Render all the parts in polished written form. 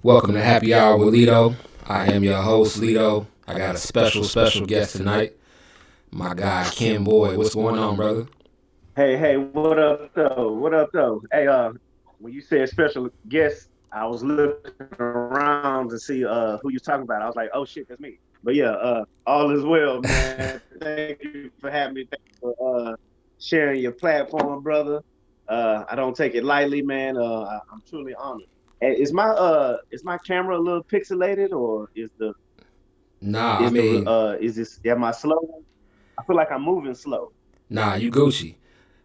Welcome to Happy Hour with Lito. I am your host, Lito. I got a special guest tonight. My guy, Kim Boy. What's going on, brother? Hey, what up though? What up though? Hey, when you said special guest, I was looking around to see who you was talking about. I was like, oh shit, that's me. But yeah, all is well, man. Thank you for having me. Thank you for sharing your platform, brother. I don't take it lightly, man. I'm truly honored. And is my camera a little pixelated or Nah, I mean, is this am I slow? I feel like I'm moving slow. nah, you Gucci.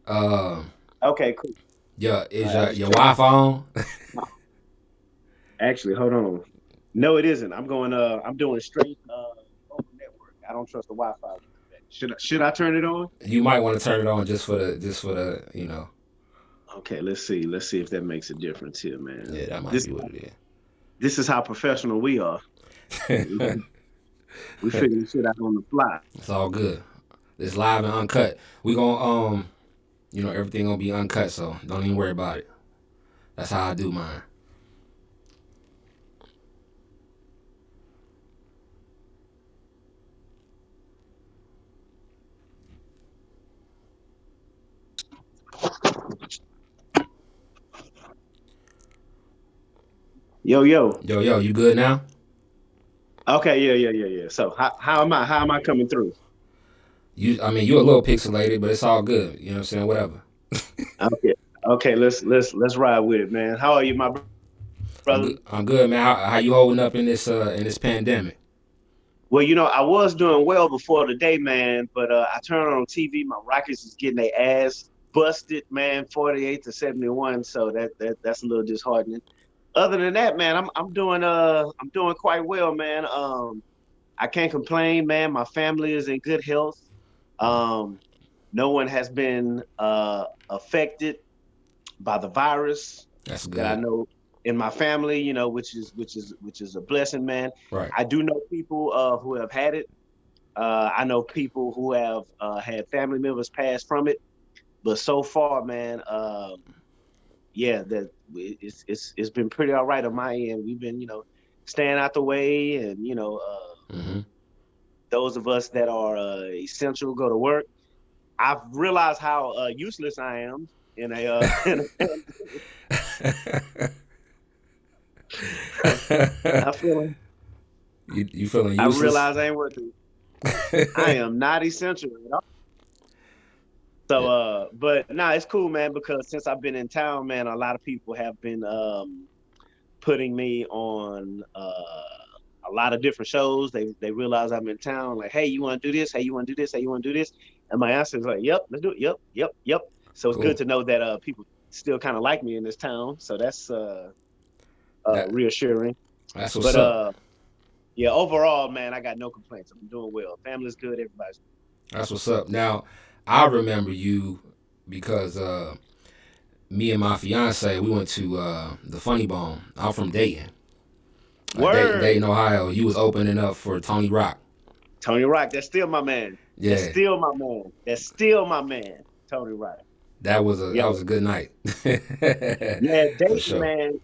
Um, Okay, cool. is All right, I your just your checked. Wi-Fi on? Actually, hold on. No, it isn't. I'm doing straight local network. I don't trust the Wi-Fi like that. Should I turn it on? You might want to turn it on just for the. Okay, let's see if that makes a difference here, man. Yeah, that might This be what it this is how professional we are. We is. we figuring shit out on the fly. It's all good. It's live and uncut. We gonna everything gonna be uncut, so don't even worry about it. That's how I do mine. Yo, yo. Yo, you good now? Okay, yeah. So how am I coming through? I mean, you a little pixelated, but it's all good. You know what I'm saying? Whatever. Okay, okay. Let's ride with it, man. How are you, my I'm brother? good. I'm good, man. How you holding up in this pandemic? Well, I was doing well before the day, man, but I turned on TV. My Rockets is getting their ass busted, man, 48-71. So that's a little disheartening. Other than that, man, I'm doing quite well, man. I can't complain, man. My family is in good health. Um, no one has been affected by the virus That's that I good. know in my family, which is a blessing, man. Right. I do know people who have had it. I know people who have had family members pass from it, but so far, man, yeah, that it's been pretty all right on my end. We've been, staying out the way, and Hmm. those of us that are essential go to work. I've realized how useless I am in a I feel you feeling I useless? realize I ain't working. I am not essential at all. So, Yeah. but nah, it's cool, man, because since I've been in town, man, a lot of people have been putting me on a lot of different shows. They realize I'm in town, like, hey, you want to do this? Hey, you want to do this? Hey, you want to do this? And my answer is like, yep, let's do it. Yep. So it's good Cool. to know that people still kind of like me in this town. So that's That reassuring. that's what's But up. yeah, overall, man, I got no complaints. I'm doing well. Family's good. Everybody's That's what's up. Now, I remember you because me and my fiance we went to the Funny Bone. I'm from Dayton, word. Dayton, Ohio. You was opening up for Tony Rock. Tony Rock, that's still my man. That's Yeah, still my man. That's still my man. Tony Rock. that was Yo, a good night. yeah, For Dayton, sure. man.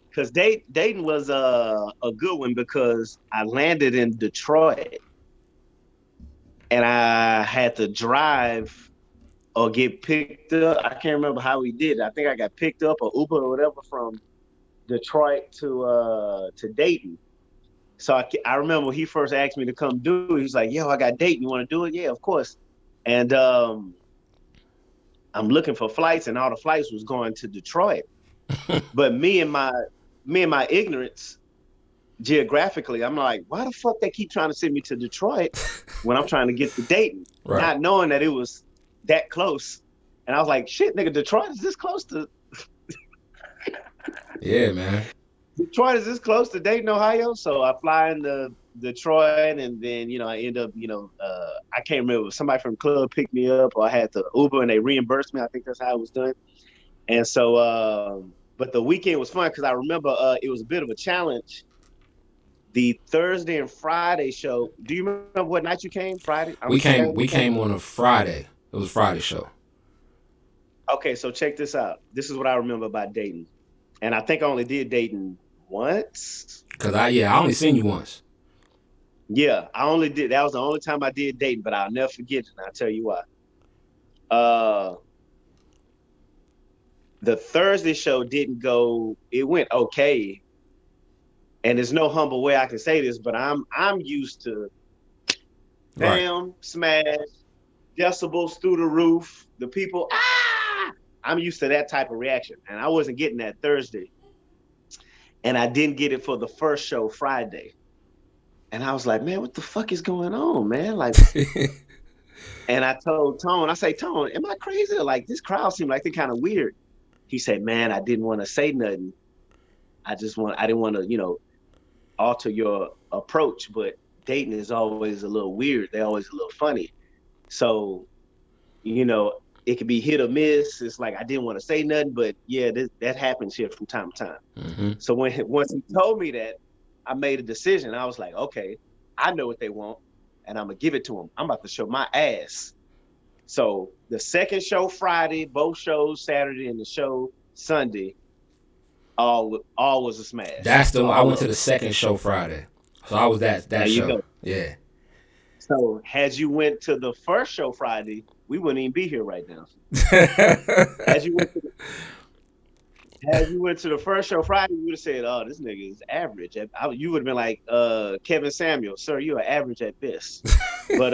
Because Dayton was a good one because I landed in Detroit and I had to drive or get picked up. I can't remember how we did it. I think I got picked up or Uber or whatever from Detroit to Dayton. So I remember when he first asked me to come do it. He was like, "Yo, I got Dayton. You want to do it? Yeah, of course." And I'm looking for flights, and all the flights was going to Detroit. But me and my ignorance geographically, I'm like, why the fuck they keep trying to send me to Detroit when I'm trying to get to Dayton, Right. not knowing that it was that close. And I was like, shit, nigga, Detroit is this close to Yeah, man. Detroit is this close to Dayton, Ohio. So I fly into Detroit, and then I end up, I can't remember. Somebody from the club picked me up, or I had to Uber, and they reimbursed me. I think that's how it was done. And so, but the weekend was fun because I remember it was a bit of a challenge. The Thursday and Friday show. Do you remember what night you came? Friday. I mean We Saturday. came You we came. came on a Friday. It was Friday show. Okay, so check this out. This is what I remember about Dayton, and I think I only did Dayton. once. Cause I only seen you once. Yeah, I only did. That was the only time I did dating, but I'll never forget it. And I'll tell you why. Uh, the Thursday show didn't go. It went okay, and there's no humble way I can say this, but I'm used to Right. bam, smash, decibels through the roof, the people ah. I'm used to that type of reaction, and I wasn't getting that Thursday, and I didn't get it for the first show Friday, and I was like, man, what the fuck is going on, man? Like, and I told Tone, I say, Tone, am I crazy? Like this crowd seemed like they're kind of weird. He said, man, I didn't want to say nothing. I didn't want to, alter your approach, but dating is always a little weird. They're always a little funny. So, you know, it could be hit or miss. It's like I didn't want to say nothing, but yeah, that happens here from time to time. Mm-hmm. So once he told me that, I made a decision. I was like, okay, I know what they want, and I'm gonna give it to them. I'm about to show my ass. So the second show Friday, both shows Saturday, and the show Sunday, all was a smash. That's the So one. I all went of to the them. second show Friday, so I was that There you show. go. Yeah. So had you went to the first show Friday, we wouldn't even be here right now. Had you went to the, had you went to the first show Friday, you would have said, "Oh, this nigga is average." You would have been like, Kevin Samuel, sir, you are average at best. But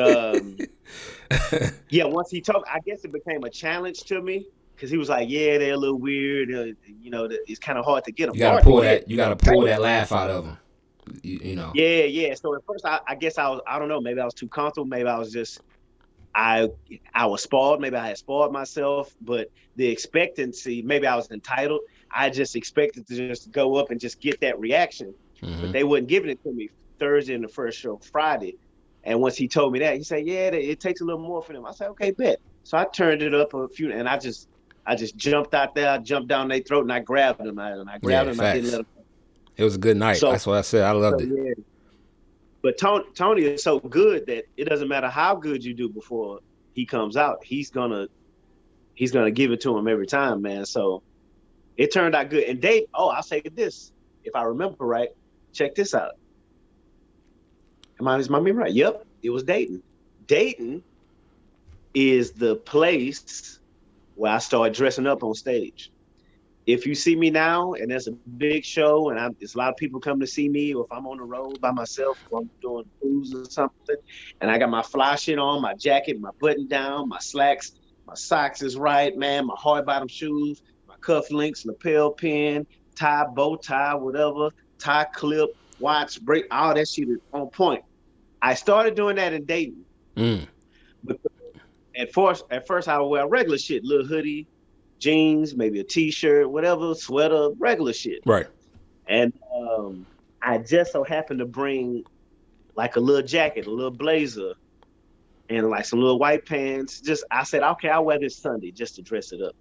yeah, once he told, I guess it became a challenge to me because he was like, "Yeah, they're a little weird. It's kind of hard to get them. You gotta Hard to pull get. that. You gotta pull that laugh out of them. You know. Yeah, yeah. So at first, I guess I don't know. Maybe I was too comfortable. Maybe I was just I I was spoiled. Maybe I had spoiled myself, but the expectancy, maybe I was entitled. I just expected to just go up and just get that reaction, but Mm-hmm. they wasn't giving it to me Thursday and the first show Friday. And once he told me that, he said, "Yeah, it takes a little more for them." I said, "Okay, bet." So I turned it up a few, and I just jumped out there, I jumped down their throat, and I grabbed them, and I grabbed Yeah. them. I didn't let Facts. them. It was a good night. So That's what I said. I so loved it. yeah, but Tony is so good that it doesn't matter how good you do before he comes out. He's gonna give it to him every time, man. So it turned out good. And Dave, oh, I'll say this, if I remember right. Check this out. Is my memory right? Yep, it was Dayton. Dayton is the place where I started dressing up on stage. If you see me now and there's a big show and there's a lot of people coming to see me, or if I'm on the road by myself, or I'm doing cruise or something, and I got my fly shit on, my jacket, my button down, my slacks, my socks is right, man, my hard bottom shoes, my cufflinks, lapel pin, tie, bow tie, whatever, tie clip, watch, break, all that shit is on point. I started doing that in Dayton, Mm. but at first I would wear regular shit, little hoodie, jeans, maybe a t-shirt, whatever, sweater, regular shit. Right. And I just so happened to bring like a little jacket, a little blazer, and like some little white pants. Just I said, okay, I'll wear this Sunday just to dress it up.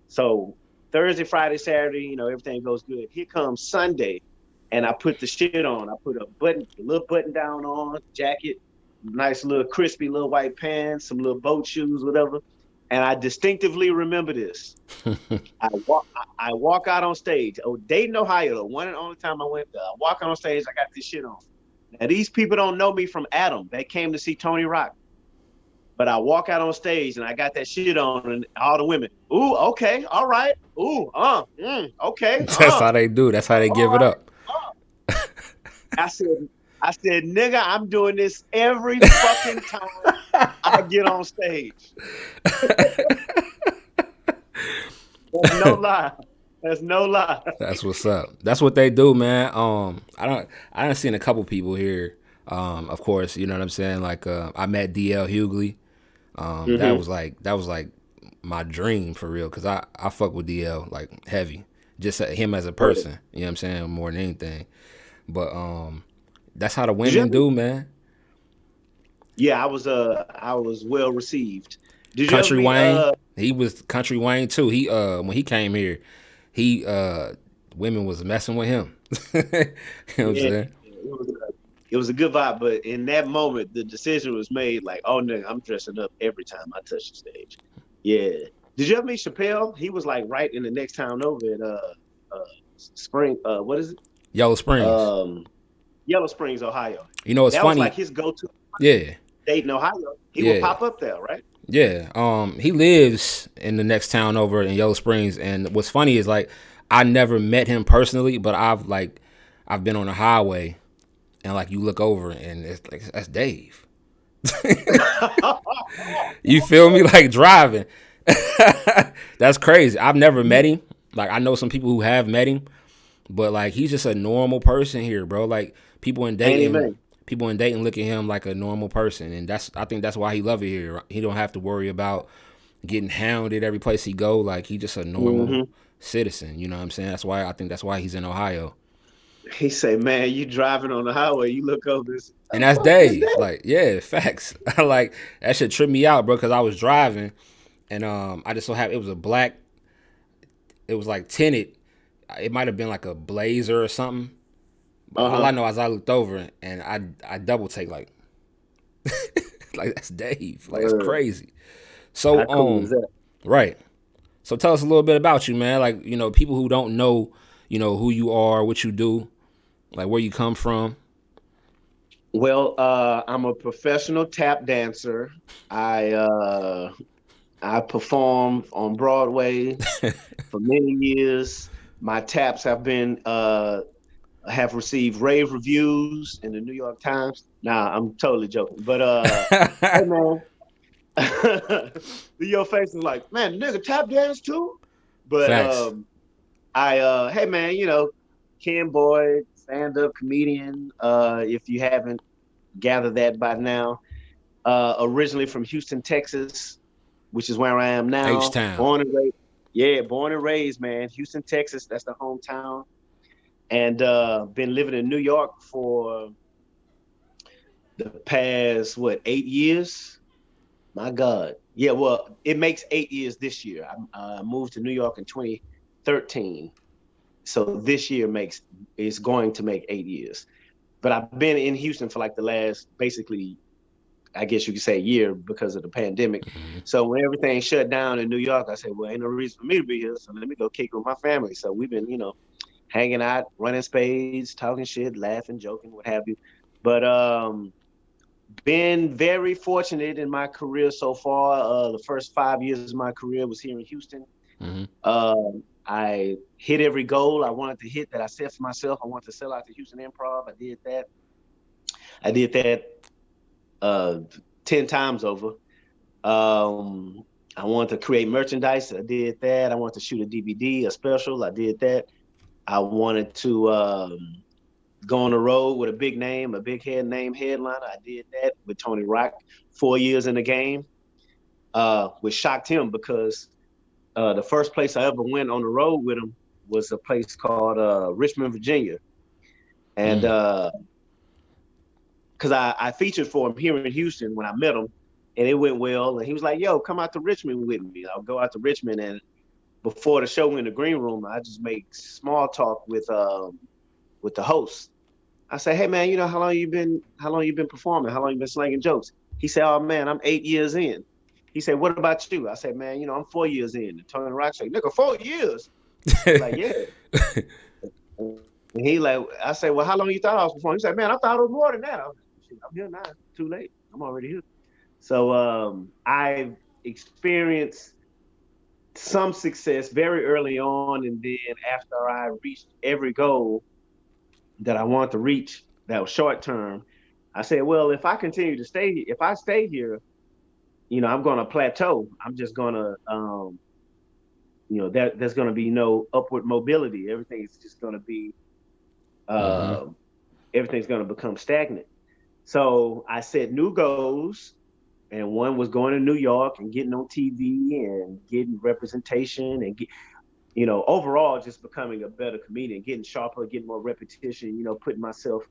So Thursday, Friday, Saturday, everything goes good. Here comes Sunday, and I put the shit on. I put a little button down on, jacket, nice little crispy little white pants, some little boat shoes, whatever. And I distinctively remember this. I walk out on stage. Oh, Dayton, Ohio, the one and only time I went there. I walk out on stage, I got this shit on. Now these people don't know me from Adam. They came to see Tony Rock. But I walk out on stage and I got that shit on, and all the women, ooh, okay, all right, ooh, okay, That's how they do. That's how they all give it right. up. I said, I said, nigga, I'm doing this every fucking time I get on stage. That's no lie. That's no lie. That's what's up. That's what they do, man. I done seen a couple people here. Of course, you know what I'm saying. Like, I met DL Hughley. Mm-hmm. That was like my dream for real. Cause I fuck with DL like heavy. Just him as a person. You know what I'm saying, more than anything. But that's how the Did you women ever? do, man. Yeah, I was well received. Did you ever Country meet Wayne, he was Country Wayne too. He when he came here, he women was messing with him. You know what I'm yeah, saying? it was a good vibe, but in that moment the decision was made like, oh no, I'm dressing up every time I touch the stage. Yeah. Did you ever meet Chappelle? He was like right in the next town over at uh Spring, what is it? Yellow Springs. um, Yellow Springs, Ohio. You know, it's That was funny. like his go-to Yeah, date in Ohio. He would yeah, pop up there, right? yeah. He lives in the next town over in Yellow Springs, and what's funny is like I never met him personally, but I've been on the highway and like you look over and it's like that's Dave. You feel me? Like driving. That's crazy. I've never met him. Like I know some people who have met him, but like he's just a normal person here, bro. Like Ain't he, man? people in Dayton look at him like a normal person, and I think that's why he love it here. He don't have to worry about getting hounded every place he go. Like he just a normal Hmm. citizen. You know what I'm saying? I think that's why he's in Ohio. He say, "Man, you driving on the highway? You look over this. And The that's fuck is Dave. that?" Like, yeah, facts. Like that shit tripped me out, bro, because I was driving and I just so happened it was a black. It was like tinted. It might have been like a Blazer or something. But Uh all I huh. know is I looked over and I double take like like that's Dave. Like that's Word. crazy. So How cool is that? right. So tell us a little bit about you, man. Like people who don't know who you are, what you do, like where you come from. Well, I'm a professional tap dancer. I uh, I performed on Broadway for many years. My taps have received rave reviews in the New York Times. Nah, I'm totally joking. But hey man, your face is like, man, nigga tap dance too. But Facts. hey man, Ken Boyd, stand up comedian. If you haven't gathered that by now, originally from Houston, Texas, which is where I am H now. Town. Born and raised, yeah, born and raised, man. Houston, Texas, that's the hometown. And been living in New York for the past, what, 8 years? My God. Yeah, well, it makes 8 years this year. I moved to New York in 2013. So this year is going to make 8 years. But I've been in Houston for like the last, basically, I guess you could say, a year because of the pandemic. So when everything shut down in New York, I said, well, ain't no reason for me to be here. So let me go kick with my family. So we've been, hanging out, running spades, talking shit, laughing, joking, what have you. But been very fortunate in my career so far. The first 5 years of my career was here in Houston. Mm-hmm. I hit every goal I wanted to hit that I set for myself. I wanted to sell out the Houston Improv. I did that. I did that uh, 10 times over. Um, I wanted to create merchandise. I did that. I wanted to shoot a DVD, a special. I did that. I wanted to go on the road with a big name, a big head name headliner. I did that with Tony Rock, 4 years in the game, which shocked him because the first place I ever went on the road with him was a place called Richmond, Virginia. And Mm. because I featured for him here in Houston when I met him, and it went well. And he was like, "Yo, come out to Richmond with me." I'll go out to Richmond, and before the show in the green room, I just make small talk with the host. I say, "Hey man, how long you been performing? How long you been slanging jokes?" He said, "Oh man, I'm 8 years in." He said, "What about you?" I said, "Man, I'm 4 years in." And Tony Rock said, "Nigga, 4 years?" He like, "Yeah." And he like, I say, "Well, how long you thought I was performing?" He said, "Man, I thought it was more than that." I was like, "Shit, I'm here now. Too late. I'm already here." So I've experienced some success very early on, and then after I reached every goal that I wanted to reach that was short term, I said, "Well, if I stay here, I'm going to plateau. I'm just going to, there's going to be no upward mobility. Mm-hmm. Uh, everything's going to become stagnant." So I set new goals, and one was going to New York and getting on TV and getting representation and overall just becoming a better comedian, getting sharper, getting more repetition, putting myself,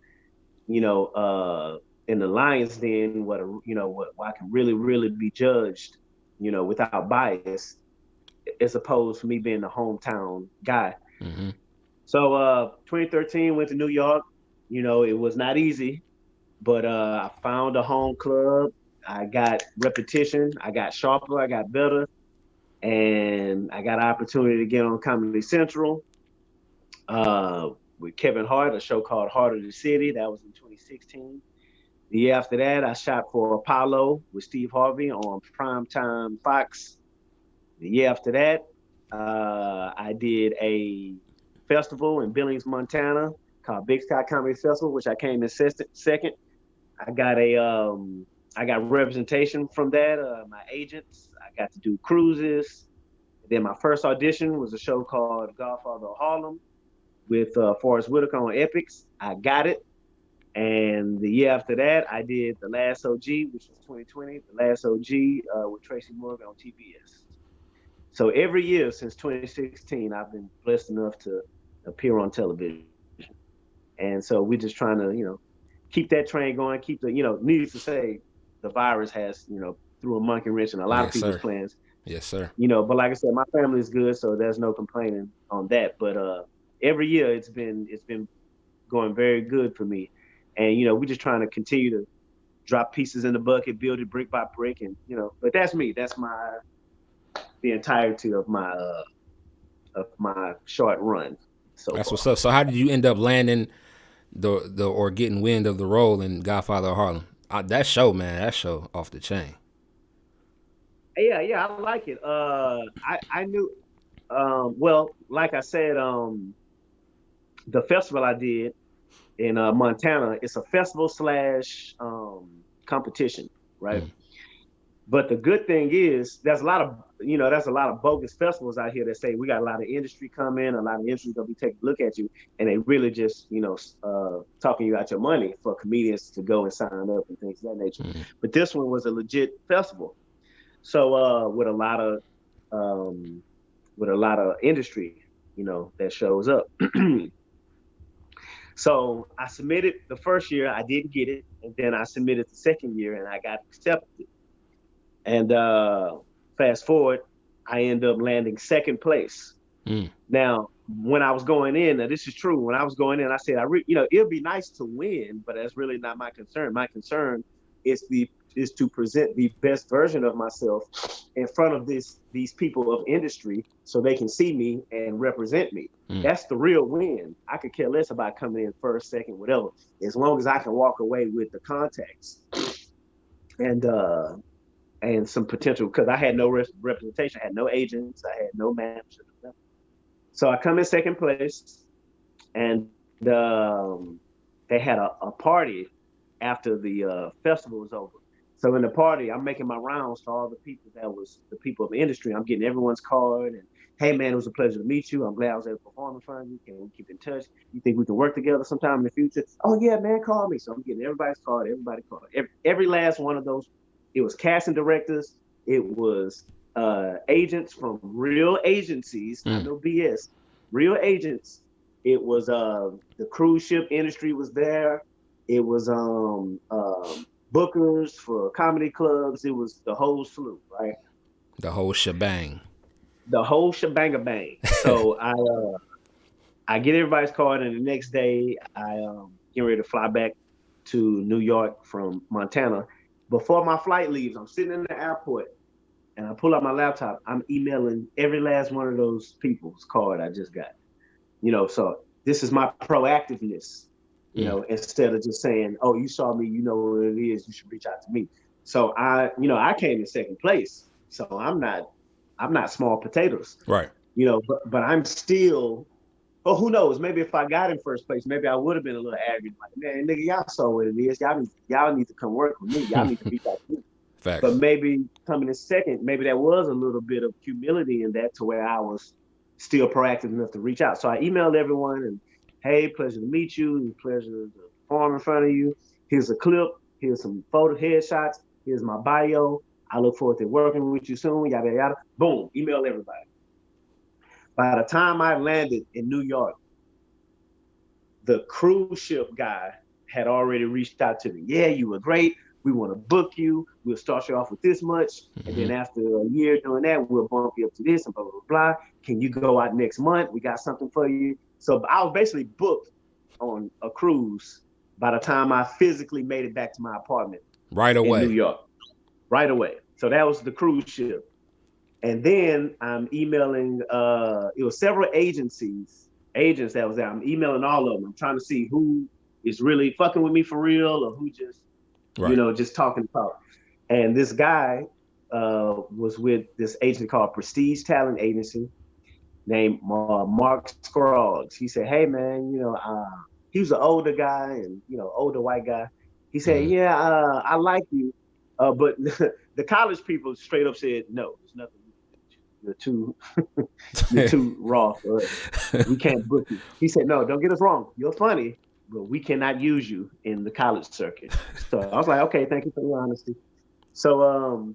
you know, uh, in the lion's den, where I can really, really be judged, without bias, as opposed to me being the hometown guy. Mm-hmm. So 2013 went to New York. It was not easy, but I found a home club. I got repetition. I got sharper. I got better, and I got an opportunity to get on Comedy Central. Uh, with Kevin Hart, a show called Heart of the City. That was in 2016. The year after that, I shot for Apollo with Steve Harvey on Primetime Fox. The year after that, I did a festival in Billings, Montana called Big Sky Comedy Festival, which I came in second. I got a I got representation from that. My agents. I got to do cruises. Then my first audition was a show called Godfather of Harlem with Forrest Whitaker on Epics. I got it. And the year after that, I did The Last OG, which was 2020. The Last OG with Tracy Morgan on TBS. So every year since 2016, I've been blessed enough to appear on television. And so we're just trying to, keep that train going, keep the, needless to say, the virus has, threw a monkey wrench in a lot of Yes, people's sir. plans. Yes, sir. But like I said, my family is good, so there's no complaining on that. But every year it's been going very good for me. And we're just trying to continue to drop pieces in the bucket, build it brick by brick, and but that's me. That's the entirety of my short run so That's far. what's up. So how did you end up landing the or getting wind of the role in Godfather of Harlem? That show, man, that show off the chain. Yeah, yeah, I like it. I knew. Well, like I said, the festival I did in Montana, it's a festival slash competition, right? Mm. But the good thing is, there's a lot of bogus festivals out here that say we got a lot of industry come in, a lot of industry gonna be taking a look at you, and they really just, talking you out your money for comedians to go and sign up and things of that nature. Mm. But this one was a legit festival, so um, with a lot of industry, that shows up. So I submitted the first year, I didn't get it, and then I submitted the second year, and I got accepted. And fast forward, I end up landing second place. Mm. Now, when I was going in, now this is true. When I was going in, I said, it'd be nice to win, but that's really not my concern. My concern is to present the best version of myself in front of these people of industry, so they can see me and represent me. Mm. That's the real win. I could care less about coming in first, second, whatever, as long as I can walk away with the contacts and some potential, because I had no representation, I had no agents, I had no manager. So I come in second place, and they had a party after the festival was over. So in the party, I'm making my rounds to all the people that was the people of the industry. I'm getting everyone's card, and hey man, it was a pleasure to meet you. I'm glad I was able to perform in front of you. Can we keep in touch? You think we can work together sometime in the future? Oh yeah, man, call me. So I'm getting everybody's card, everybody card, every last one of those. It was casting directors. It was agents from real agencies, not Mm. no BS, real agents. It was the cruise ship industry was there. It was bookers for comedy clubs. It was the whole slew, right? The whole shebang. The whole shebang bang. So I get everybody's card, and the next day I get ready to fly back to New York from Montana. Before my flight leaves, I'm sitting in the airport, and I pull out my laptop. I'm emailing every last one of those people's card I just got. So this is my proactiveness, Mm. instead of just saying, oh, you saw me, you know what it is, you should reach out to me. So I came in second place. So I'm not small potatoes, Right. but I'm still, well, who knows? Maybe if I got in first place, maybe I would have been a little arrogant, like, man, nigga, y'all saw what it is. Y'all need to come work with me. Y'all need to reach out to me. But Facts. maybe coming in second, maybe there was a little bit of humility in that, to where I was still proactive enough to reach out. So I emailed everyone, and hey, pleasure to meet you. Pleasure to perform in front of you. Here's a clip. Here's some photo headshots. Here's my bio. I look forward to working with you soon. Yada yada. Boom. Email everybody. By the time I landed in New York, the cruise ship guy had already reached out to me. Yeah, you were great. We want to book you. We'll start you off with this much. And Mm-hmm. then after a year doing that, we'll bump you up to this and blah, blah, blah. Can you go out next month? We got something for you. So I was basically booked on a cruise by the time I physically made it back to my apartment Right in New away. York right away. So that was the cruise ship. And then I'm emailing, it was several agencies agents that was there. I'm emailing all of them. I'm trying to see who is really fucking with me for real or who just, Right. just talking talk. And this guy was with this agent called Prestige Talent Agency named Mark Scroggs. He said, "Hey man, he was an older guy and older white guy. He said, Mm. yeah, I like you, but the college people straight up said, no, there's nothing we can do with you. You're too raw for us. We can't book you." He said, "No, don't get us wrong. You're funny, but we cannot use you in the college circuit." So I was like, "Okay, thank you for your honesty." So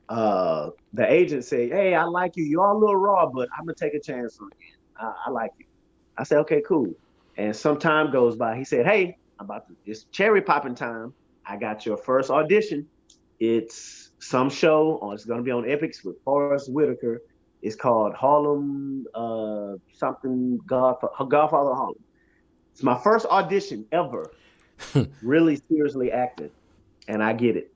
the agent said, "Hey, I like you. You're a little raw, but I'm gonna take a chance on you. I like you." I said, "Okay, cool." And some time goes by. He said, "Hey, it's cherry popping time. I got your first audition. It's some show, or it's gonna be on Epics with Forrest Whitaker. It's called Harlem something Godfather of Harlem. It's my first audition ever, really seriously acting, and I get it.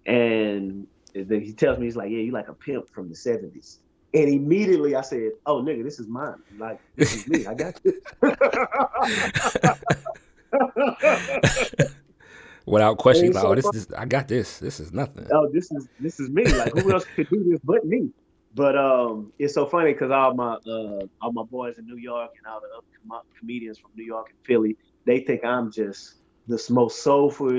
And then he tells me, he's like, "Yeah, you like a pimp from the '70s." And immediately I said, "Oh, nigga, this is mine. Like, this is me. I got you." Without question, And you it's like, oh, so this, I got this. This is nothing. oh, this is me. Like, who else could do this but me? But it's so funny because all my boys in New York and all the other comedians from New York and Philly, they think I'm just the most soulful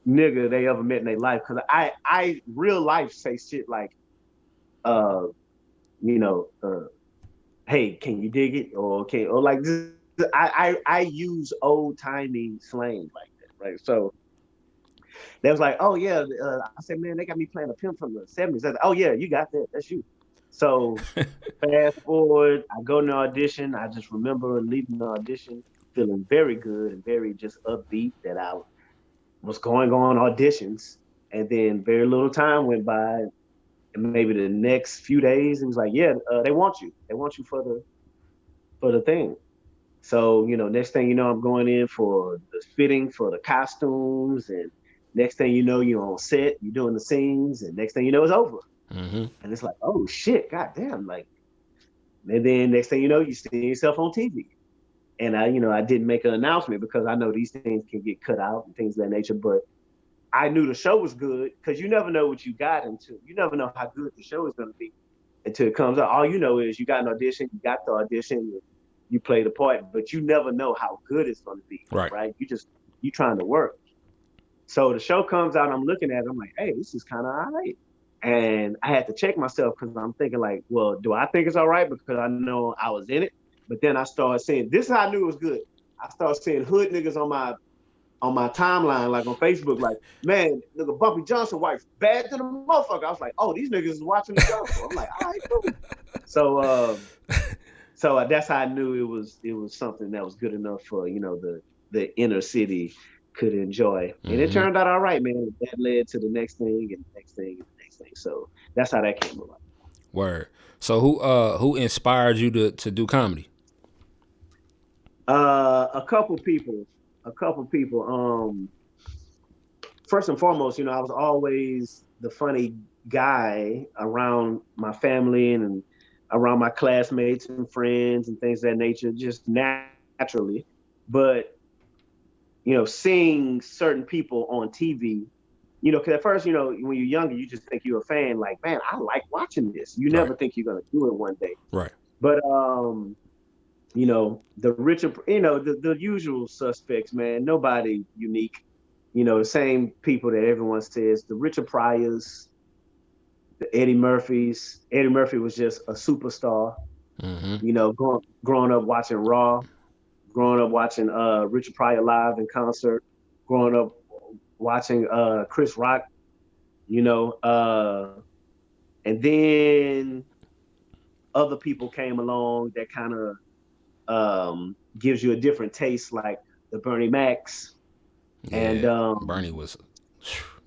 nigga they ever met in their life. Because I real life say shit like, uh, you know, "Hey, can you dig it?" Or like this, I use old timey slang like that, right? So they was like, "Oh yeah," I said, "Man, they got me playing a pimp from the '70s." I said, "Oh yeah, you got that. That's you." So fast forward, I go to the audition. I just remember leaving the audition feeling very good and very just upbeat that I was going on auditions. And then very little time went by, and maybe the next few days, it was like, "Yeah, they want you. They want you for the thing." So, next thing you know, I'm going in for the fitting for the costumes. And next thing you know, you're on set, you're doing the scenes, and next thing you know, it's over. Hmm. And it's like, oh shit, goddamn. Like, and then next thing you know, you see yourself on TV. And I didn't make an announcement because I know these things can get cut out and things of that nature. But I knew the show was good because you never know what you got until you never know how good the show is going to be until it comes out. All you know is you got an audition, you got the audition, you play the part, but you never know how good it's going to be, Right. right? You trying to work. So the show comes out, I'm looking at it, I'm like, "Hey, this is kind of all right." And I had to check myself because I'm thinking like, well, do I think it's all right because I know I was in it? But then I started seeing, this is how I knew it was good. I started seeing hood niggas on my timeline, like on Facebook, like, "Man, nigga, Bumpy Johnson wife bad to the motherfucker." I was like, "Oh, these niggas is watching the show." I'm like, "All right, cool." So that's how I knew it was something that was good enough for the inner city could enjoy, and it Hmm. turned out all right, man. That led to the next thing and the next thing and the next thing. So that's how that came about. Word. So who inspired you to do comedy? A couple people. First and foremost, I was always the funny guy around my family and around my classmates and friends and things of that nature, just naturally. But seeing certain people on TV, because at first, when you're younger, you just think you're a fan. Like, man, I like watching this. You Right. never think you're gonna do it one day. Right. But the richer, the usual suspects, man. Nobody unique. The same people that everyone says. The Richard Pryors, the Eddie Murphys. Eddie Murphy was just a superstar. Hmm. Growing up watching Raw, growing up watching Richard Pryor live in concert, growing up watching Chris Rock, and then other people came along that kind of gives you a different taste, like the Bernie Macs. And Yeah. Bernie was,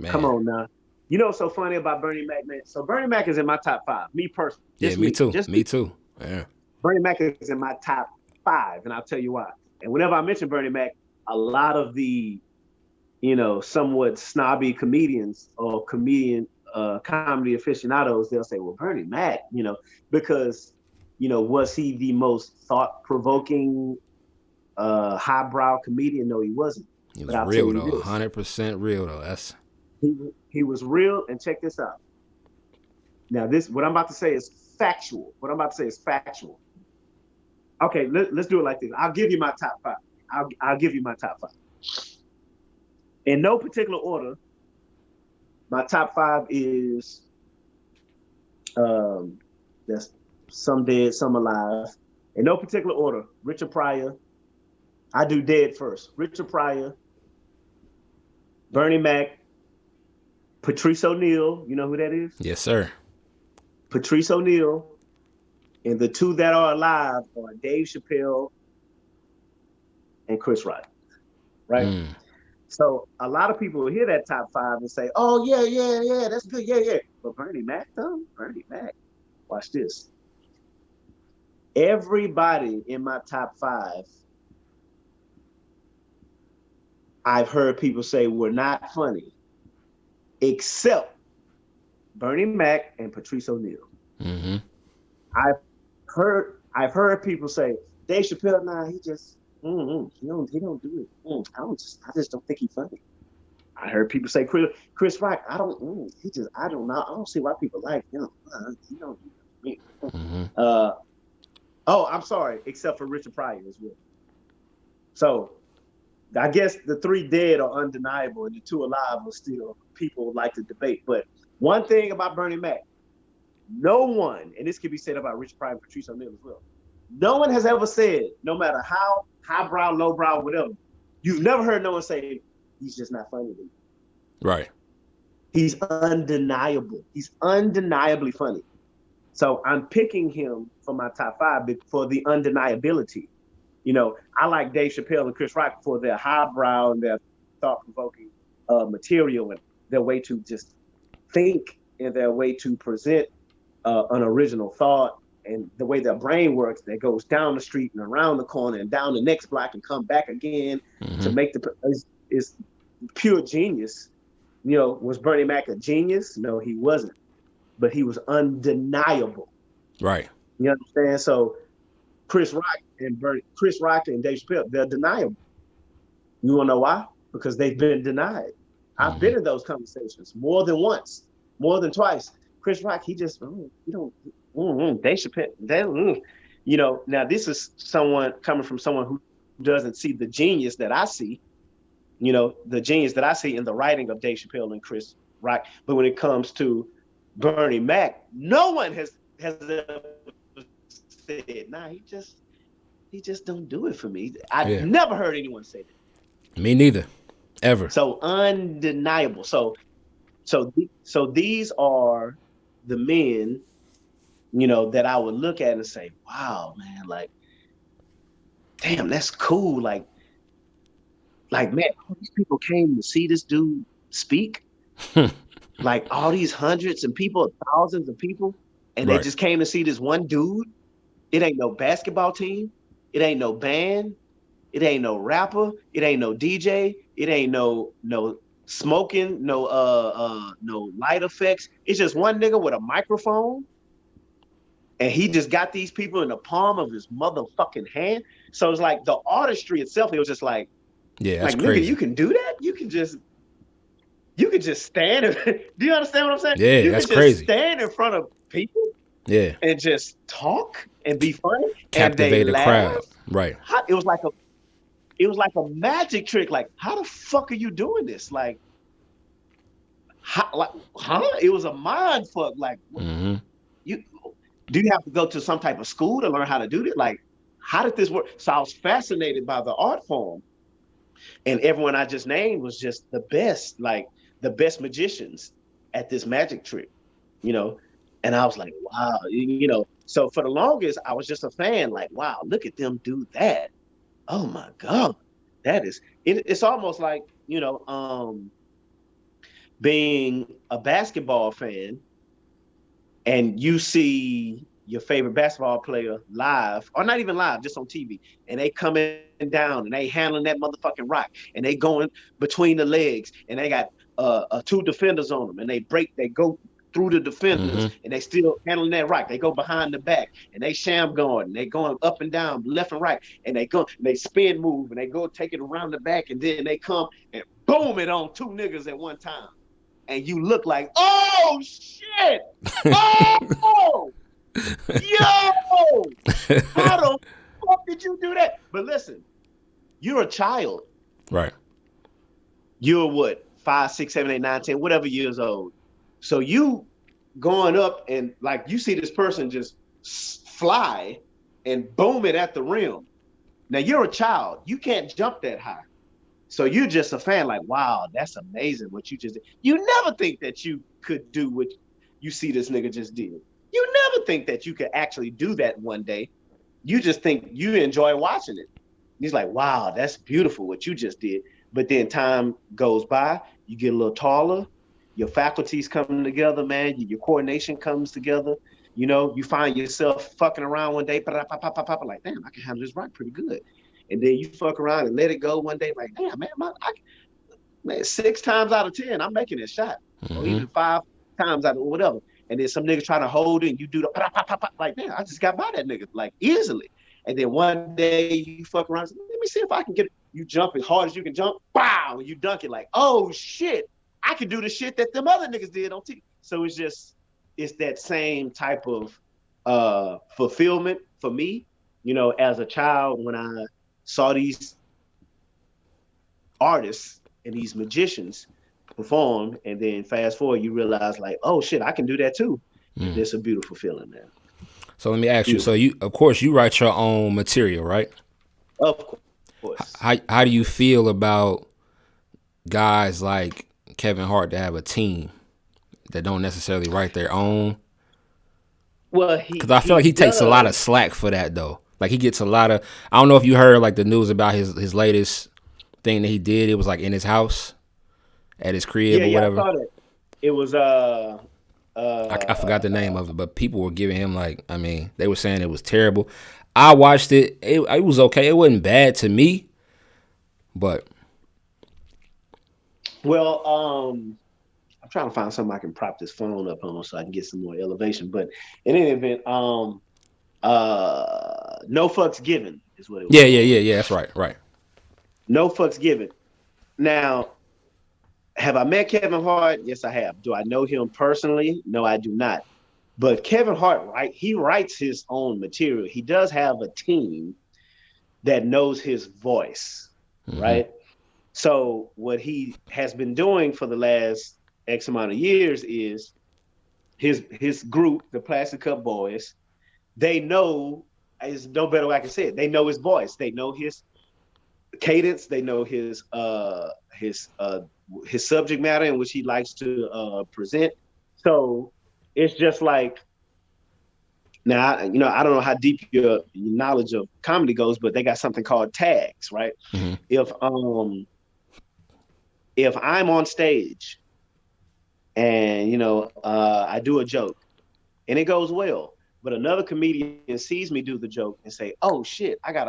come man. on now. What's so funny about Bernie Mac, man? So Bernie Mac is in my top five. Me personally, Yeah. just Me me, too. just Me me. too. Yeah. Bernie Mac is in my top five, and I'll tell you why. And whenever I mention Bernie Mac, a lot of the somewhat snobby comedians or comedy aficionados, they'll say, "Well, Bernie Mac," because Was he the most thought-provoking, highbrow comedian? No, he wasn't. He But was I'll tell real you though, this: 100% real though. That's he was real. And check this out. Now, this what I'm about to say is factual. What I'm about to say is factual. Okay, let's do it like this. I'll give you my top five. I'll give you my top five in no particular order. My top five is um, that's some dead, some alive. In no particular order: Richard Pryor. I do dead first. Richard Pryor, Bernie Mac, Patrice O'Neal. You know who that is? yes, sir. Patrice O'Neal. And the two that are alive are Dave Chappelle and Chris Rock. Right? Mm. So a lot of people hear that top five and say, "Oh yeah, yeah, yeah, that's good, yeah, yeah." But Bernie Mac, though, Bernie Mac. Watch this. Everybody in my top five, I've heard people say were not funny, except Bernie Mac and Patrice O'Neal. Mm-hmm. I've I've heard people say Dave Chappelle, nah, he don't do it. I just don't think he's funny. I heard people say Chris Rock. I don't know. I don't see why people like him. He don't do it for me. Mm-hmm. Uh, oh, I'm sorry, except for Richard Pryor as well. So I guess the three dead are undeniable, and the two alive are still people like to debate. But one thing about Bernie Mac, no one, and this can be said about Richard Pryor and Patrice O'Neal as well. No one has ever said, no matter how highbrow, lowbrow, whatever, you've never heard no one say he's just not funny to me. Right. He's undeniable. He's undeniably funny. So I'm picking him for my top five for the undeniability. I like Dave Chappelle and Chris Rock for their highbrow and their thought-provoking material and their way to just think and their way to present an original thought and the way their brain works that goes down the street and around the corner and down the next block and come back again to Mm-hmm. make is pure genius. Was Bernie Mac a genius? No, he wasn't, but he was undeniable. Right. You understand? So Chris Rock and Dave Chappelle, they're deniable. You want to know why? Because they've been denied. I've Mm-hmm. been in those conversations more than once, more than twice. Chris Rock, he just, he don't, Dave Chappelle, now this is someone coming from someone who doesn't see the genius that I see, the genius that I see in the writing of Dave Chappelle and Chris Rock. But when it comes to Bernie Mac, no one has ever said, nah, he just don't do it for me. I've never heard Yeah. anyone say that. Me neither. Ever. So undeniable. So these are the men, that I would look at and say, wow, man, like, damn, that's cool. Like, man, all these people came to see this dude speak. Like all these hundreds and people, thousands of people, and they Right. just came to see this one dude. It ain't no basketball team. It ain't no band. It ain't no rapper. It ain't no DJ. It ain't no smoking. No light effects. It's just one nigga with a microphone, and he just got these people in the palm of his motherfucking hand. So it's like the artistry itself. It was just Yeah, that's like nigga, you crazy. can do that. You can just stand. Do you understand what I'm saying? Yeah, You that's can just crazy. stand in front of people Yeah. and just talk and be funny, and they Captivate a laugh. crowd. Right. It was like a magic trick. Like, how the fuck are you doing this? Like, huh? It was a mind fuck. Like, Mm-hmm. you do you have to go to some type of school to learn how to do this? Like, how did this work? So I was fascinated by the art form, and everyone I just named was just the best, like the best magicians at this magic trick, you know. And I was like, wow. So for the longest, I was just a fan. Like, wow, look at them do that. Oh my god, that is it. It's almost like being a basketball fan and you see your favorite basketball player live, or not even live, just on TV, and they coming down and they handling that motherfucking rock, and they going between the legs, and they got two defenders on them, and they go. through the defenders, Mm-hmm. and they still handling that right. They go behind the back and they sham guard and they going up and down, left and right, and they go and they spin move and they go take it around the back, and then they come and boom it on two niggas at one time. And you look like, oh shit! Oh yo! How the fuck did you do that? But listen, you're a child. Right. You're what, 5, 6, 7, 8, 9, 10, whatever years old. So you going up and like you see this person just fly and boom it at the rim. Now you're a child. You can't jump that high. So you're just a fan, like, wow, that's amazing what you just did. You never think that you could do what you see this nigga just did. You never think that you could actually do that one day. You just think you enjoy watching it. He's like, wow, that's beautiful what you just did. But then time goes by, you get a little taller, your faculties come together, man. Your coordination comes together. You know, you find yourself fucking around one day, like, damn, I can handle this rock pretty good. And then you fuck around and let it go one day, like, damn, man, 6 times out of 10, I'm making this shot, or Mm-hmm. even 5 times out of whatever. And then some nigga trying to hold it, and you do the like, man, I just got by that nigga like easily. And then one day you fuck around, let me see if I can get it. You jump as hard as you can jump, bow, and you dunk it like, oh shit, I can do the shit that them other niggas did on TV. So it's that same type of fulfillment for me, as a child when I saw these artists and these magicians perform, and then fast forward, you realize like, oh shit, I can do that too. And Mm. it's a beautiful feeling, man. So let me ask you. So Beautiful. you, of course, you write your own material, right? Of course. How do you feel about guys like Kevin Hart that have a team that don't necessarily write their own? Well, Because he I feel like he he takes a lot of does. slack for that though. Like he gets a lot of. I don't know if you heard like the news about his latest thing that he did. It was like in his house, at his crib Yeah, or yeah, I whatever. saw that. It was I forgot the name of it, but people were giving him like, I mean, they were saying it was terrible. I watched it. It was okay. It wasn't bad to me, but well, I'm trying to find something I can prop this phone up on so I can get some more elevation. But in any event, no fucks given is what it was yeah, yeah, called. yeah, yeah. That's right, right. No fucks given. Now, have I met Kevin Hart? Yes, I have. Do I know him personally? No, I do not. But Kevin Hart, right? He writes his own material. He does have a team that knows his voice, Mm-hmm. right? So what he has been doing for the last X amount of years is his group, the Plastic Cup Boys, they know, is no better way I can say it. They know his voice. They know his cadence. They know his subject matter in which he likes to present. So it's just like, now, I don't know how deep your knowledge of comedy goes, but they got something called tags, right? Mm-hmm. If um if I'm on stage and I do a joke and it goes well, but another comedian sees me do the joke and say, "Oh shit, I got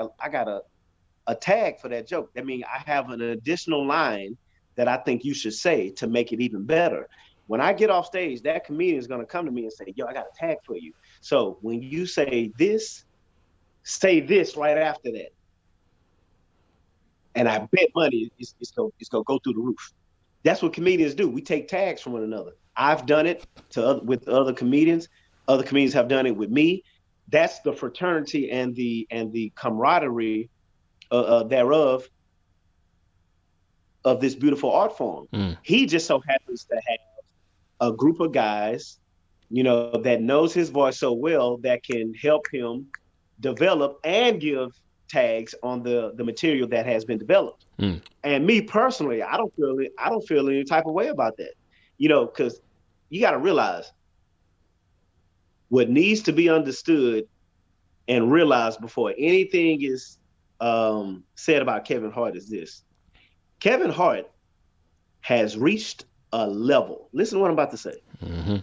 a tag for that joke." That means I have an additional line that I think you should say to make it even better. When I get off stage, that comedian is going to come to me and say, "Yo, I got a tag for you." So when you say this right after that, and I bet money it's gonna go through the roof. That's what comedians do. We take tags from one another. I've done it with other comedians. Other comedians have done it with me. That's the fraternity and the camaraderie thereof of this beautiful art form. Mm. He just so happens to have a group of guys, that knows his voice so well that can help him develop and give tags on the material that has been developed. Mm. And me personally, I don't feel any type of way about that. Because you got to realize what needs to be understood and realized before anything is said about Kevin Hart is this: Kevin Hart has reached a level. Listen to what I'm about to say. Mm-hmm.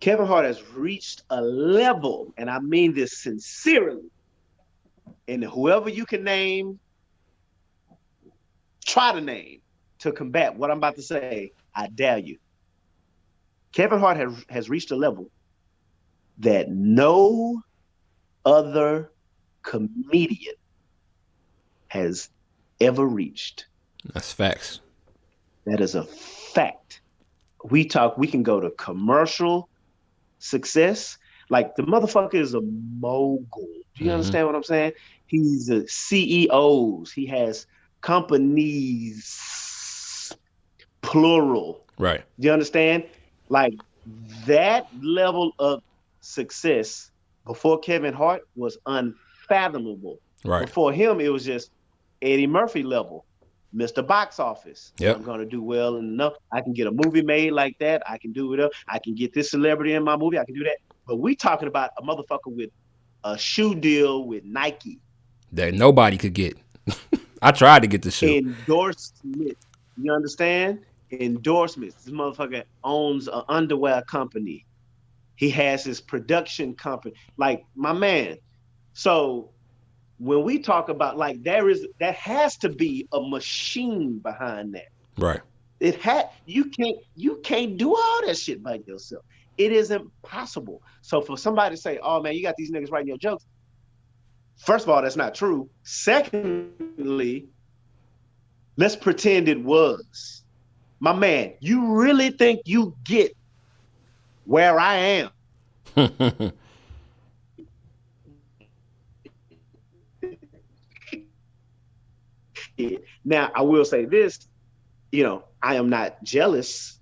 Kevin Hart has reached a level, and I mean this sincerely. And whoever you can name, try to name to combat what I'm about to say, I dare you. Kevin Hart has reached a level that no other comedian has ever reached. That's facts. That is a fact. We can go to commercial success. Like the motherfucker is a mogul. Do you Mm-hmm. understand what I'm saying? He's a CEOs. He has companies, plural. Right. Do you understand? Like that level of success before Kevin Hart was unfathomable. Right. Before him, it was just Eddie Murphy level, Mr. Box Office. Yep. I'm gonna do well enough. I can get a movie made like that. I can do it up. I can get this celebrity in my movie. I can do that. But we talking about a motherfucker with a shoe deal with Nike, That nobody could get. I tried to get the shoe. endorsement. You understand? Endorsements. This motherfucker owns an underwear company. He has his production company. Like my man. So when we talk about like there has to be a machine behind that. Right. You can't do all that shit by yourself. It is impossible. So for somebody to say, "Oh man, you got these niggas writing your jokes," first of all, that's not true. Secondly, let's pretend it was. My man, you really think you get where I am? Now, I will say this, I am not jealous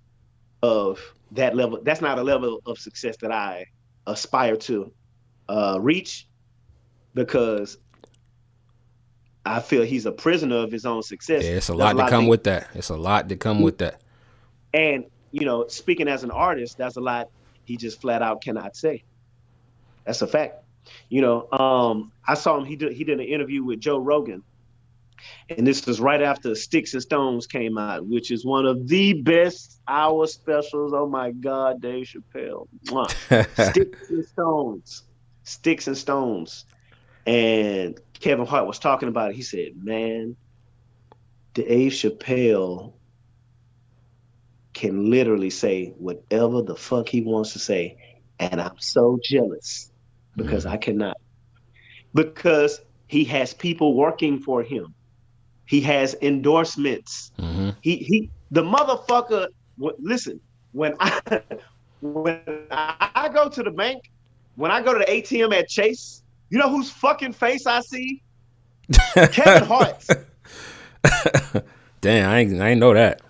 of that level. That's not a level of success that I aspire to reach because I feel he's a prisoner of his own Yeah, success. it's a There's a lot to lot of come things. with that. It's a lot to come with that. And, speaking as an artist, that's a lot he just flat out cannot say. That's a fact. I saw him, he did an interview with Joe Rogan. And this was right after Sticks and Stones came out, which is one of the best hour specials. Oh my God, Dave Chappelle. Mwah. Sticks and Stones. Sticks and Stones. And Kevin Hart was talking about it. He said, man, Dave Chappelle can literally say whatever the fuck he wants to say. And I'm so jealous because Mm-hmm. I cannot. Because he has people working for him. He has endorsements. Mm-hmm. The motherfucker. Listen, when I when I go to the bank, when I go to the ATM at Chase, you know whose fucking face I see? Kevin Hart. Damn, I ain't know that.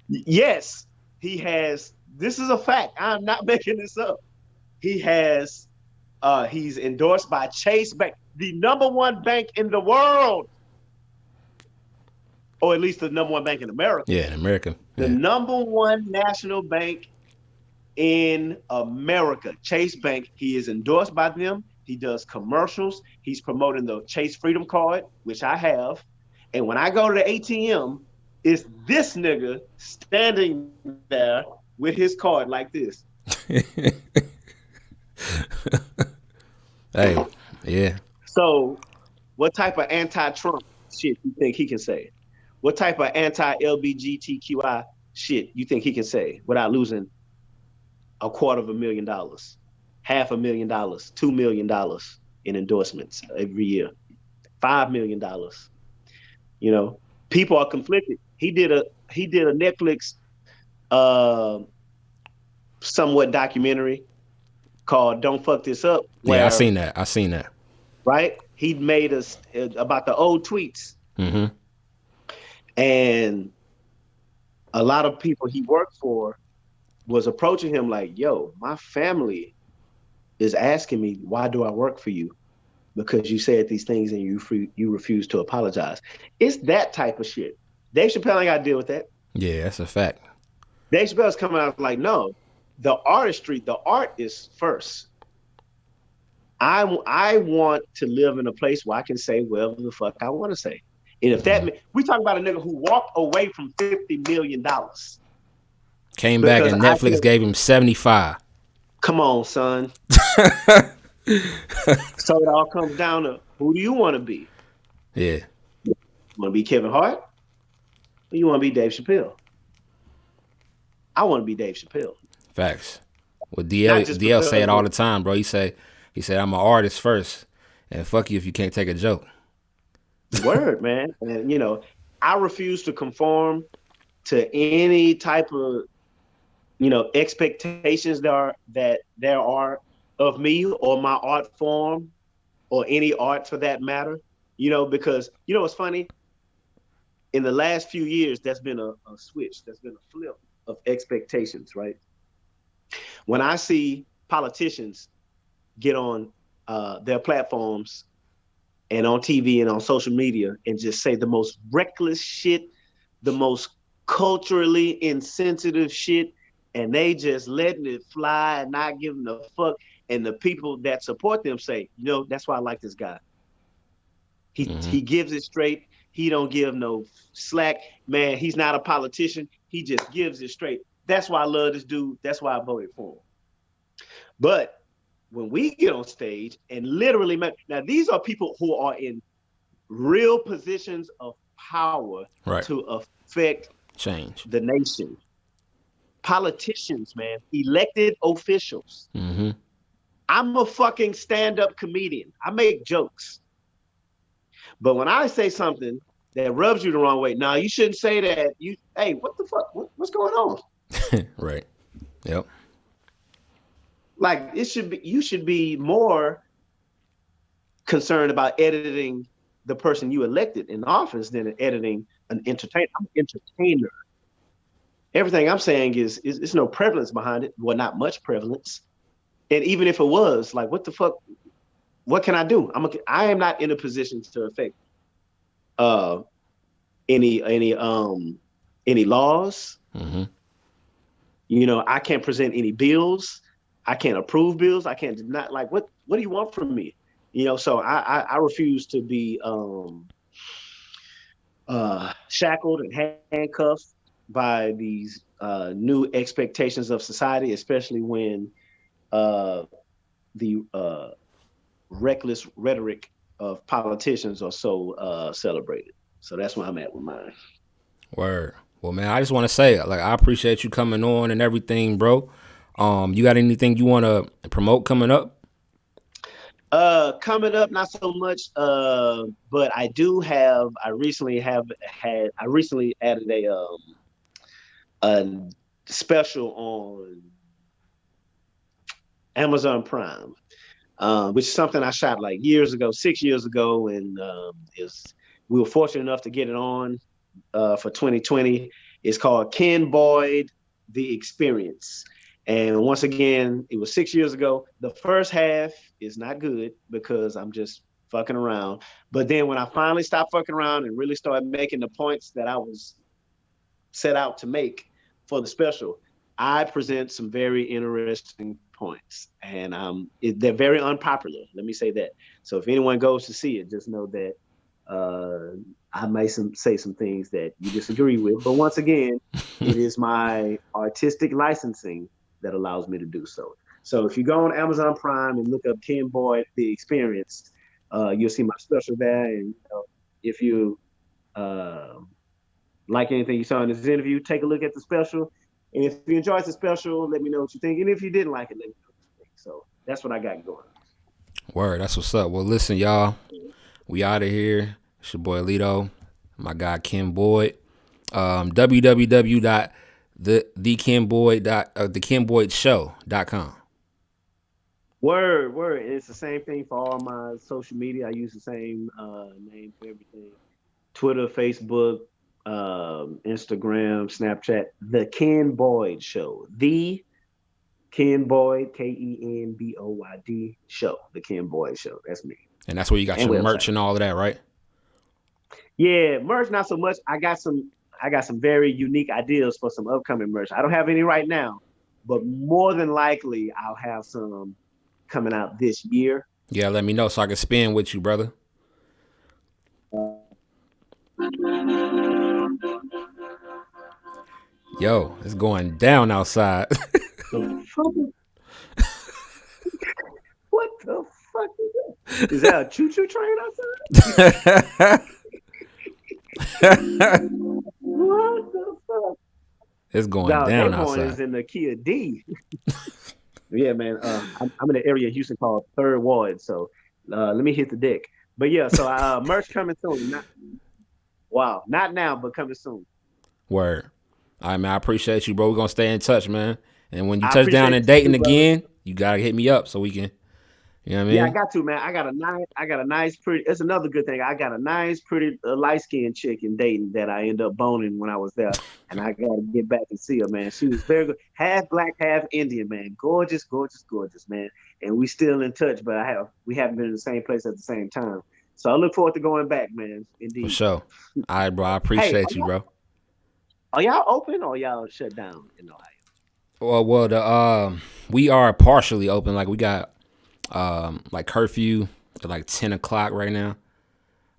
Yes, he has. This is a fact. I'm not making this up. He has. He's endorsed by Chase Bank, the number one bank in the world, or at least the number one bank in America. Yeah, in America. The Yeah. number one national bank in America, Chase Bank. He is endorsed by them. He does commercials. He's promoting the Chase Freedom Card, which I have. And when I go to the ATM, it's this nigga standing there with his card like this. Hey, yeah. So, what type of anti-Trump shit you think he can say? What type of anti-LBGTQI shit you think he can say without losing $250,000, $500,000, $2 million in endorsements every year, $5 million? You know, people are conflicted. He did a Netflix uh, somewhat documentary called "Don't Fuck This Up," Yeah, I where seen that. I seen that. right he made us about the old tweets, Mm-hmm. and a lot of people he worked for was approaching him like, "Yo, my family is asking me why do I work for you because you said these things and you refuse to apologize." It's that type of shit. Dave Chappelle ain't got to deal with that. Yeah, that's a fact. Dave Chappelle's coming out like, no, the artistry, the art is first. I want to live in a place where I can say whatever the fuck I want to say. And if Mm-hmm. we talk about a nigga who walked away from $50 million Came back because and I Netflix said, gave him 75. come on, son. So it all comes down to who do you want to be? Yeah. You want to be Kevin Hart or you want to be Dave Chappelle? I want to be Dave Chappelle. Facts. Well, Not just DL say it because all the time, bro. He said I'm an artist first, and fuck you if you can't take a joke. word, man. And I refuse to conform to any type of expectations there are of me or my art form or any art for that matter. Because what's funny, in the last few years, there's been a switch, there's been a flip of expectations, right? When I see politicians get on their platforms and on TV and on social media and just say the most reckless shit, the most culturally insensitive shit, and they just letting it fly and not giving a fuck. And the people that support them say, that's why I like this guy. He gives it straight. He don't give no slack. Man, he's not a politician. He just gives it straight. That's why I love this dude. That's why I voted for him. But when we get on stage and literally, now these are people who are in real positions of power Right. to affect Change. the nation. Politicians, man, elected officials. Mm-hmm. I'm a fucking stand-up comedian. I make jokes. But when I say something that rubs you the wrong way, now you shouldn't say that. Hey, what the fuck? What's going on? Right. Yep. Like you should be more concerned about editing the person you elected in office than editing an entertainer. I'm an entertainer. Everything I'm saying is no prevalence behind it. Well, not much prevalence. And even if it was, like, what the fuck? What can I do? I am not in a position to affect uh any laws. Mm-hmm. I can't present any bills. I can't approve bills. I can't not like what do you want from me? So I refuse to be shackled and handcuffed by these new expectations of society, especially when the reckless rhetoric of politicians are so celebrated. So that's where I'm at with mine. Word. Well, man, I just want to say, like, I appreciate you coming on and everything, bro. You got anything you want to promote coming up? Coming up, not so much. But I recently added a special on Amazon Prime, which is something I shot like years ago, 6 years ago, and we were fortunate enough to get it on for 2020. It's called Ken Boyd: The Experience. And once again, it was 6 years ago. The first half is not good because I'm just fucking around. But then when I finally stopped fucking around and really started making the points that I was set out to make for the special, I present some very interesting points. And they're very unpopular. Let me say that. So if anyone goes to see it, just know that I may say some things that you disagree with. But once again, it is my artistic licensing that allows me to do so. So if you go on Amazon Prime and look up Ken Boyd: The Experience, you'll see my special there. And if you like anything you saw in this interview, take a look at the special. And if you enjoyed the special, let me know what you think. And if you didn't like it, let me know what you think. So that's what I got going. Word. That's what's up. Well, listen, y'all. We out of here. It's your boy Lito, my guy Ken Boyd. www.thekenboydshow.com. Word. It's the same thing for all my social media. I use the same name for everything. Twitter, Facebook, Instagram, Snapchat. The Ken Boyd Show. The Ken Boyd, KenBoyd Show. The Ken Boyd Show. That's me. And that's where you got And your website. merch and all of that, right? Yeah, merch not so much. I got some very unique ideas for some upcoming merch. I don't have any right now, but more than likely I'll have some coming out this year. Yeah, let me know so I can spin with you, brother. Yo, it's going down outside. What the fuck is that? Is that a choo-choo train outside? What the fuck? It's going No, down Acorn outside. is in the Kia D. Yeah, man. I'm in an area in Houston called Third Ward. So let me hit the deck. But yeah, so merch coming soon. Not wow, not now, but coming soon. Word. All right, man. I appreciate you, bro. We're gonna stay in touch, man. And when you I touch down appreciate in you Dayton too, brother. again, you gotta hit me up so we can. You know what I Yeah, I mean? got to, man. I got a nice, pretty. It's another good thing. I got a nice, pretty, light skinned chick in Dayton that I ended up boning when I was there, and I got to get back and see her, man. She was very good, half black, half Indian, man. Gorgeous, gorgeous, gorgeous, man. And we still in touch, but we haven't been in the same place at the same time. So I look forward to going back, man. For Indeed. sure. All right, bro. I Hey, appreciate you, bro. are y'all open or y'all shut down in Ohio? Well, the we are partially open. Like we got like curfew at like 10 o'clock right now.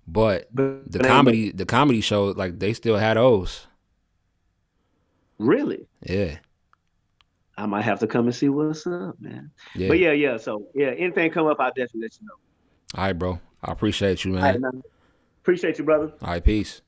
But But ain't no the comedy show, like they still had those. really. Yeah, I might have to come and see what's up, man. But yeah. yeah, yeah. So yeah, anything come up, I'll definitely let you know. All right, bro. I appreciate you, All right, man. man. Appreciate you, brother. All right, peace.